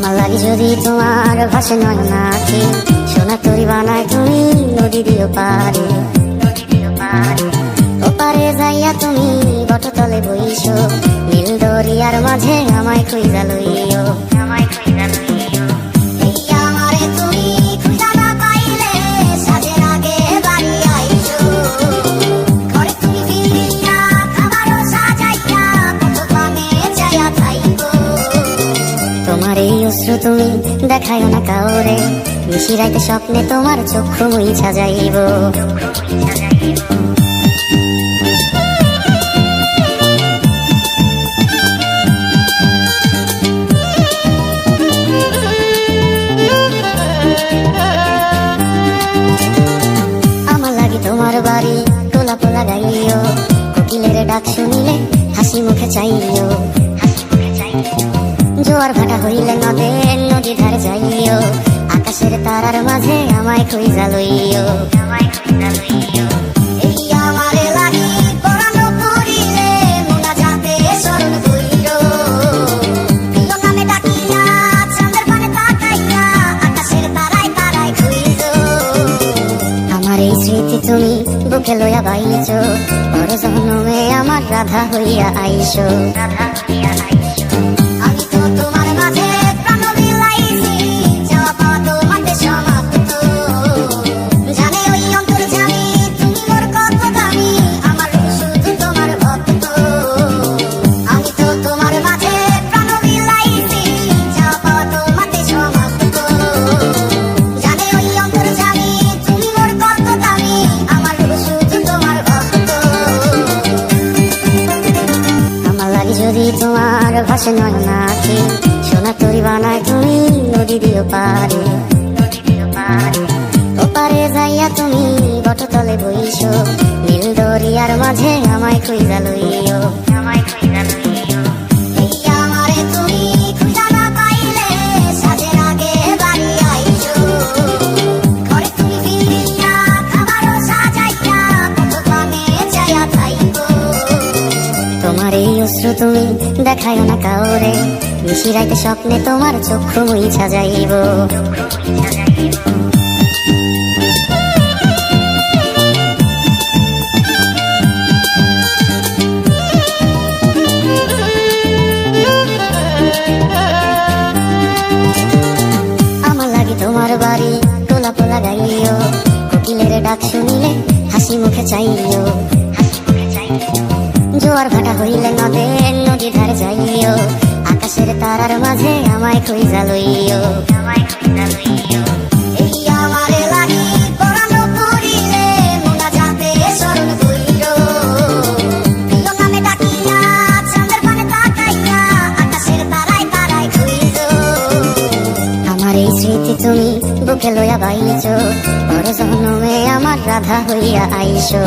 আমার লাগি যদি তোমার ভাসে নয়ন আঁখি, সোনা তরি বানায় তুমি নদী দিও পারে। ওপারে যাইয়া তুমি বটতলে বইছো, নীল দরিয়ার মাঝে আমায় খুঁজা লইও। এই আমারে তুমি খুঁজা না পাইলে সাজের আগে বাড়ি আইছো। ঘরে তুমি ফিরিয়া খাবারও সাজাইয়া কত পানে যাইয়া থাইকো। তোমার এই অশ্রু তুমি দেখাইও না কাউরে, নিশি রাইতে স্বপ্নে তোমার চক্ষু মুইছা যাইব। আমার লাগি তোমার বাড়ি তোলা পোলা গাইও, কোকিলের ডাক শুনিলে হাসি মুখে চাইও। জোয়ার ভাটা হইলে নদে নদী ধারে যাইও, আকাশের তারার মাঝে আমায় খুঁজা লইও। এই আমারে লাগি পরানো করিলে মোনাজাতে স্মরণ কইরো। প্রিয় নামে ডাকিয়া চাঁদের পানে তাকাইয়া আকাশের তারায় তারায় খুঁজো। আমার এই স্মৃতি তুমি বুকে লইয়া বাইছো, বড় জন্মে আমার রাধা হইয়া আইসো। আমি তো তোমার মাঝে প্রাণ বিলাইছি, যাওয়া পাওয়া তোমাদের সমাপ্ত। জানে ওই অন্তর্যামী তুমি মোর কত দামি, আমার শুধু তোমার ভক্ত। আমি তো তোমার মাঝে প্রাণ বিলাইছি, যাওয়া পাওয়া তোমাদের সমাপ্ত। জানে ওই অন্তর্যামী তুমি মোর কত দামি, আমার শুধু তোমার ভক্ত। আমার লাগি যদি তোমার ভাসে নয়ন আঁখি, সোনা তরি বানায় তুমি নদী দিও পারে। ওপারে যাইয়া তুমি বটতলে বইছো, নীল দরিয়ার মাঝে আমায় খুঁজা লইও। এই আমারে তুমি খুঁজা না পাইলে সাজের আগে বাড়ি আইছো। ঘরে তুমি ফিরিয়া খাবারও সাজাইয়া কত পানে যাইয়া থাইকো। তোমার এই অশ্রু তুমি দেখাইও না কাউরে, নিশি রাইতে স্বপ্নে তোমার চক্ষু মুইছা যাইব। আমার লাগি তোমার বাড়ি তোলা পোলা গাইও, কোকিলের ডাক শুনিলে হাসি মুখে চাইও। জোয়ার ভাটা হইলে নদে নদী ধারে যাইও, আকাশের তারার মাঝে আমায় খুঁজা লইও। এই আমারে লাগি পরানো করিলে মোনাজাতে স্মরণ কইরো। প্রিয় নামে ডাকিয়া চাঁদের পানে তাকাইয়া আকাশের তারায় তারায় খুঁজো। আমার এই স্মৃতি তুমি বুকে লইয়া বাইছো, বড় জন্মে আমার রাধা হইয়া আইসো।